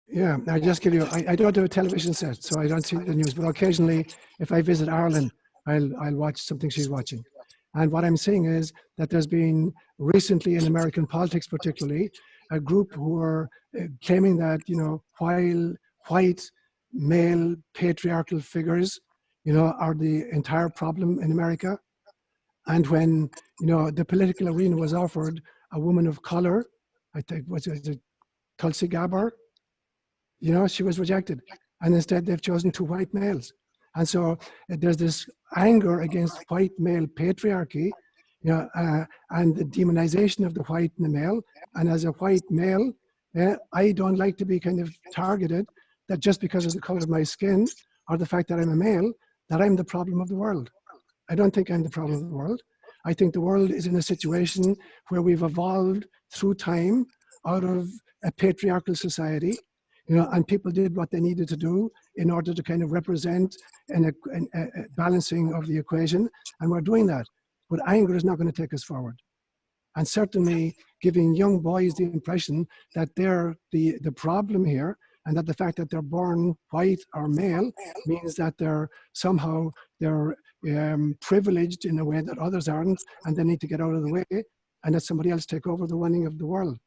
Yeah, I just give you, I don't do a television set, so I don't see the news, but occasionally, if I visit Ireland, I'll watch something she's watching. And what I'm seeing is that there's been recently in American politics particularly, a group who are claiming that, while white male patriarchal figures, are the entire problem in America. And when, the political arena was offered a woman of color, I think, was it Tulsi Gabbard? She was rejected. And instead they've chosen two white males. And so there's this anger against white male patriarchy, and the demonization of the white and the male. And as a white male, I don't like to be kind of targeted that just because of the color of my skin or the fact that I'm a male, that I'm the problem of the world. I don't think I'm the problem of the world. I think the world is in a situation where we've evolved through time out of a patriarchal society, and people did what they needed to do in order to kind of represent a balancing of the equation, and we're doing that. But anger is not going to take us forward. And certainly giving young boys the impression that they're the problem here, and that the fact that they're born white or male means that they're somehow privileged in a way that others aren't, and they need to get out of the way, and that somebody else take over the running of the world.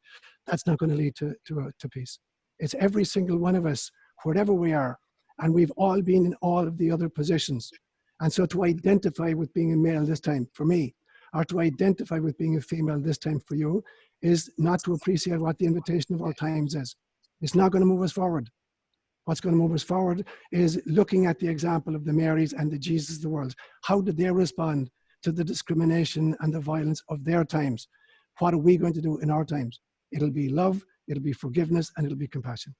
That's not going to lead to peace. It's every single one of us, wherever we are, and we've all been in all of the other positions. And so to identify with being a male this time for me, or to identify with being a female this time for you, is not to appreciate what the invitation of our times is. It's not going to move us forward. what's going to move us forward is looking at the example of the Marys and the Jesus of the world. How did they respond to the discrimination and the violence of their times? What are we going to do in our times? It'll be love, it'll be forgiveness, and it'll be compassion.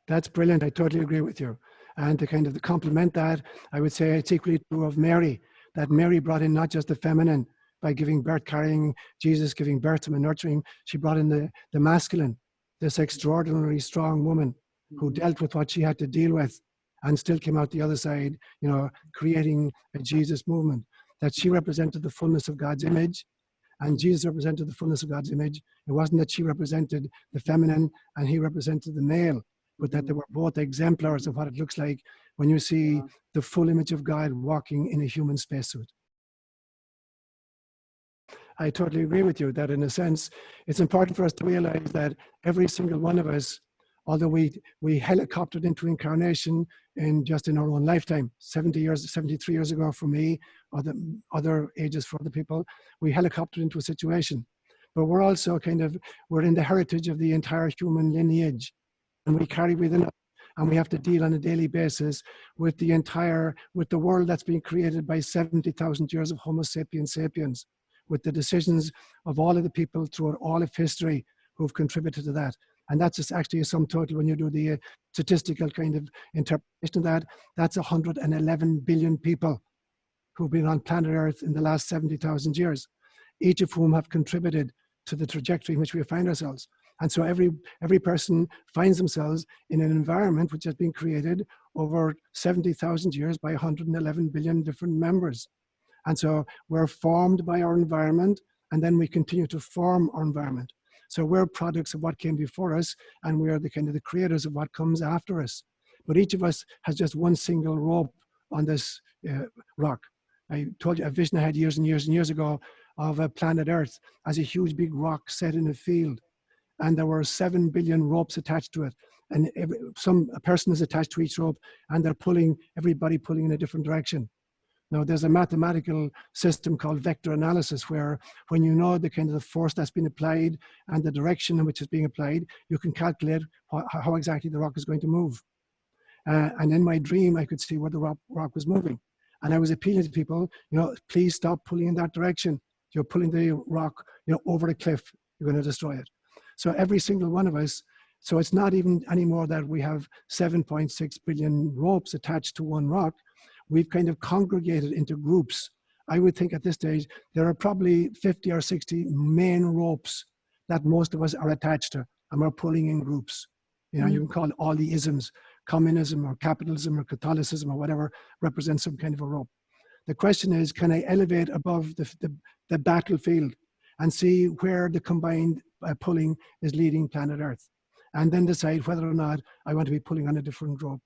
That's brilliant. I totally agree with you. And to kind of complement that, I would say it's equally true of Mary, that Mary brought in not just the feminine by giving birth, carrying Jesus, giving birth to him and nurturing him. She brought in the masculine, this extraordinarily strong woman who dealt with what she had to deal with and still came out the other side, you know, creating a Jesus movement. That she represented the fullness of God's image, and Jesus represented the fullness of God's image. It wasn't that she represented the feminine and he represented the male, but that they were both exemplars of what it looks like when you see the full image of God walking in a human spacesuit. I totally agree with you that in a sense, it's important for us to realize that every single one of us, although we helicoptered into incarnation in our own lifetime, 73 years ago for me, or the other ages for other people, we helicoptered into a situation. But we're also we're in the heritage of the entire human lineage, and we carry within us, and we have to deal on a daily basis with the world that's been created by 70,000 years of Homo sapiens sapiens, with the decisions of all of the people throughout all of history who've contributed to that. And that's just actually a sum total when you do the statistical kind of interpretation of that. That's 111 billion people who've been on planet Earth in the last 70,000 years, each of whom have contributed to the trajectory in which we find ourselves. And so every person finds themselves in an environment which has been created over 70,000 years by 111 billion different members. And so we're formed by our environment, and then we continue to form our environment. So we're products of what came before us, and we are the creators of what comes after us. But each of us has just one single rope on this rock. I told you a vision I had years and years and years ago of a planet Earth as a huge big rock set in a field. And there were 7 billion ropes attached to it. And a person is attached to each rope, and they're everybody pulling in a different direction. Now, there's a mathematical system called vector analysis where when you know the force that's been applied and the direction in which it's being applied, you can calculate how exactly the rock is going to move. And in my dream, I could see where the rock was moving. And I was appealing to people, please stop pulling in that direction. You're pulling the rock, over the cliff. You're going to destroy it. So every single one of us, so it's not even anymore that we have 7.6 billion ropes attached to one rock. We've kind of congregated into groups. I would think at this stage, there are probably 50 or 60 main ropes that most of us are attached to, and we're pulling in groups. You can call it all the isms, communism or capitalism or Catholicism or whatever represents some kind of a rope. The question is, can I elevate above the battlefield and see where the combined pulling is leading planet Earth, and then decide whether or not I want to be pulling on a different rope.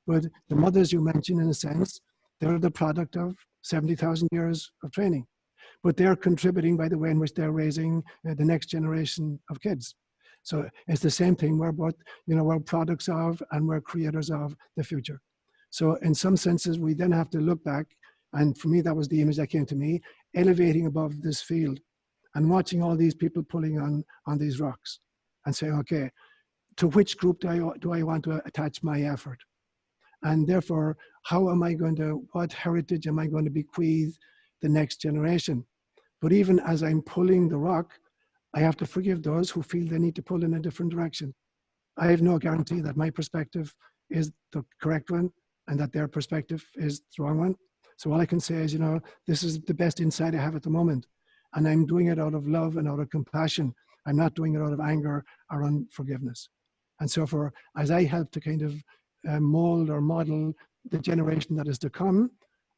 But the mothers you mentioned, in a sense, they're the product of 70,000 years of training. But they're contributing by the way in which they're raising the next generation of kids. So it's the same thing. We're both, we're products of and we're creators of the future. So in some senses, we then have to look back. And for me, that was the image that came to me, elevating above this field and watching all these people pulling on these rocks and saying, okay, to which group do I want to attach my effort? And therefore, what heritage am I going to bequeath the next generation? But even as I'm pulling the rock, I have to forgive those who feel they need to pull in a different direction. I have no guarantee that my perspective is the correct one and that their perspective is the wrong one. So all I can say is, this is the best insight I have at the moment. And I'm doing it out of love and out of compassion. I'm not doing it out of anger or unforgiveness. And so as I help to mold or model the generation that is to come,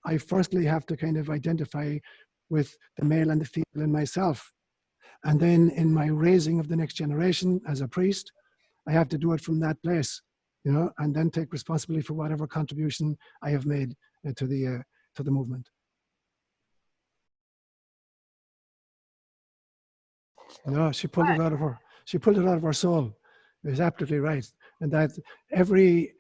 I firstly have to identify with the male and the female in myself. And then in my raising of the next generation as a priest, I have to do it from that place, and then take responsibility for whatever contribution I have made to the movement. No, she pulled it out of her soul. It's absolutely right. And that every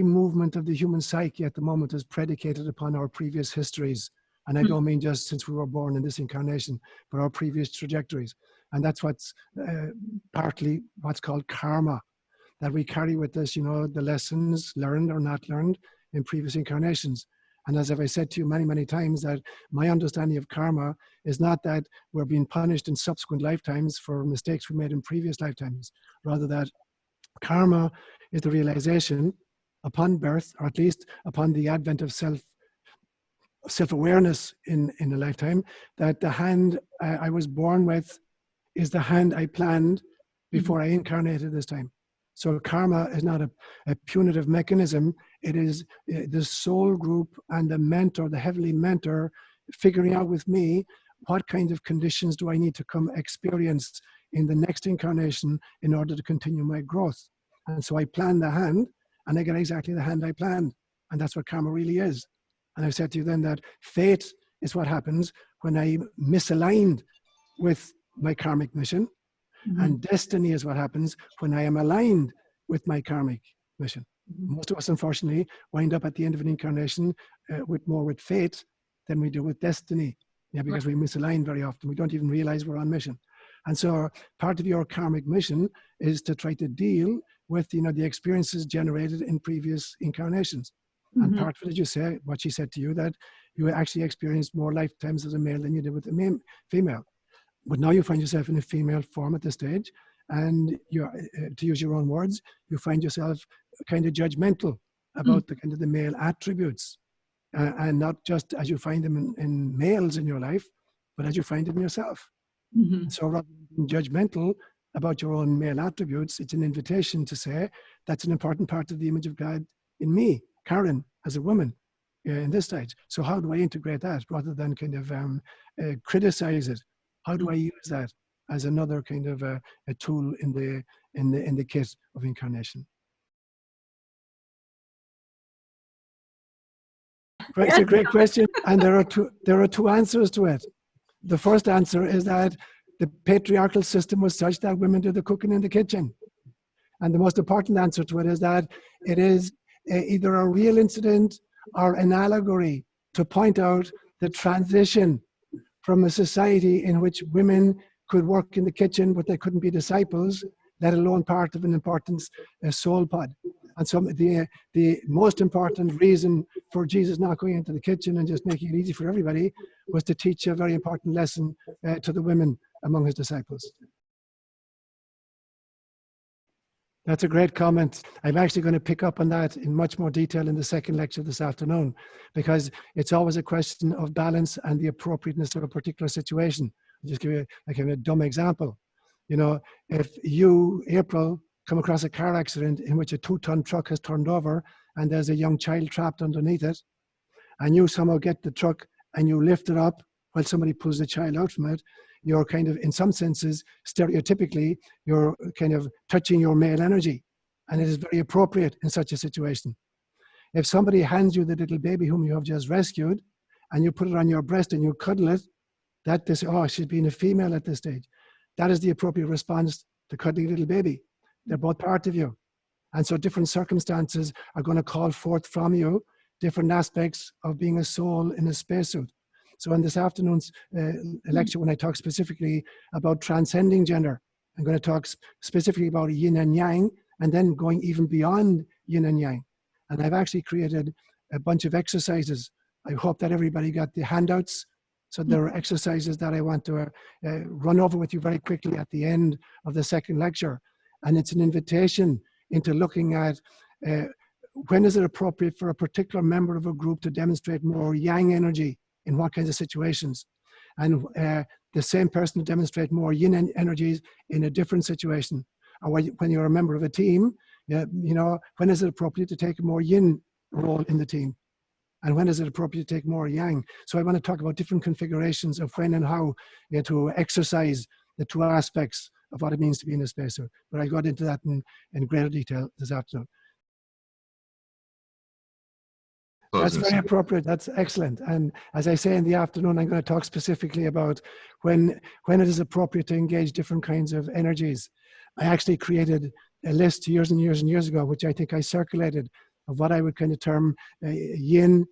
movement of the human psyche at the moment is predicated upon our previous histories. And I don't mean just since we were born in this incarnation, but our previous trajectories. And that's what's partly what's called karma, that we carry with us, the lessons learned or not learned in previous incarnations. And as I said to you many, many times, that my understanding of karma is not that we're being punished in subsequent lifetimes for mistakes we made in previous lifetimes. Rather that karma is the realization upon birth, or at least upon the advent of self-awareness in a lifetime, that the hand I was born with is the hand I planned before I incarnated this time. So karma is not a punitive mechanism. It is the soul group and the mentor, the heavenly mentor, figuring out with me what kind of conditions do I need to come experience in the next incarnation in order to continue my growth. And so I plan the hand, and I get exactly the hand I planned. And that's what karma really is. And I've said to you then that fate is what happens when I misaligned with my karmic mission. And destiny is what happens when I am aligned with my karmic mission. Most of us, unfortunately, wind up at the end of an incarnation with more with fate than we do with destiny. Yeah, because we misalign very often. We don't even realize we're on mission. And so part of your karmic mission is to try to deal with, the experiences generated in previous incarnations. And part of it, as you say, what she said to you, that you actually experienced more lifetimes as a male than you did with a female. But now you find yourself in a female form at this stage, and you're, to use your own words, you find yourself kind of judgmental about the kind of the male attributes, and not just as you find them in males in your life, but as you find them yourself. So rather than being judgmental about your own male attributes, it's an invitation to say, that's an important part of the image of God in me, Karen, as a woman, in this stage. So how do I integrate that rather than kind of criticize it? How do I use that as another kind of a tool in the kit of incarnation? It's a great question, and there are two answers to it. The first answer is that the patriarchal system was such that women do the cooking in the kitchen, and the most important answer to it is that it is either a real incident or an allegory to point out the transition from a society in which women could work in the kitchen, but they couldn't be disciples, let alone part of an important soul pod. And so the most important reason for Jesus not going into the kitchen and just making it easy for everybody was to teach a very important lesson to the women among his disciples. That's a great comment. I'm actually going to pick up on that in much more detail in the second lecture this afternoon, because it's always a question of balance and the appropriateness of a particular situation. I'll just give you a dumb example. If you, April, come across a car accident in which a 2-ton truck has turned over and there's a young child trapped underneath it, and you somehow get the truck and you lift it up while somebody pulls the child out from it, you're kind of, in some senses, stereotypically, you're kind of touching your male energy. And it is very appropriate in such a situation. If somebody hands you the little baby whom you have just rescued, and you put it on your breast and you cuddle it, that they say, oh, she's being a female at this stage. That is the appropriate response to cuddling a little baby. They're both part of you. And so different circumstances are going to call forth from you different aspects of being a soul in a spacesuit. So in this afternoon's lecture, when I talk specifically about transcending gender, I'm going to talk specifically about yin and yang, and then going even beyond yin and yang. And I've actually created a bunch of exercises. I hope that everybody got the handouts. So there are exercises that I want to run over with you very quickly at the end of the second lecture. And it's an invitation into looking at when is it appropriate for a particular member of a group to demonstrate more yang energy in what kinds of situations, and the same person to demonstrate more yin energies in a different situation. Or when you're a member of a team, when is it appropriate to take a more yin role in the team? And when is it appropriate to take more yang? So I want to talk about different configurations of when and how to exercise the two aspects of what it means to be in a spacesuit. But I got into that in greater detail this afternoon. That's very appropriate. That's excellent. And as I say in the afternoon, I'm going to talk specifically about when it is appropriate to engage different kinds of energies. I actually created a list years and years and years ago, which I think I circulated, of what I would kind of term yin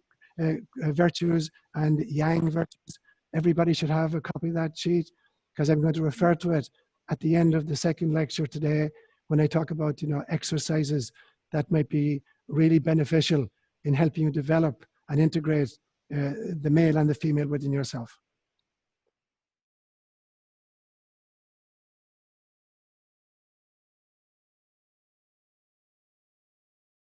virtues and yang virtues. Everybody should have a copy of that sheet. because I'm going to refer to it at the end of the second lecture today when I talk about, exercises that might be really beneficial in helping you develop and integrate the male and the female within yourself.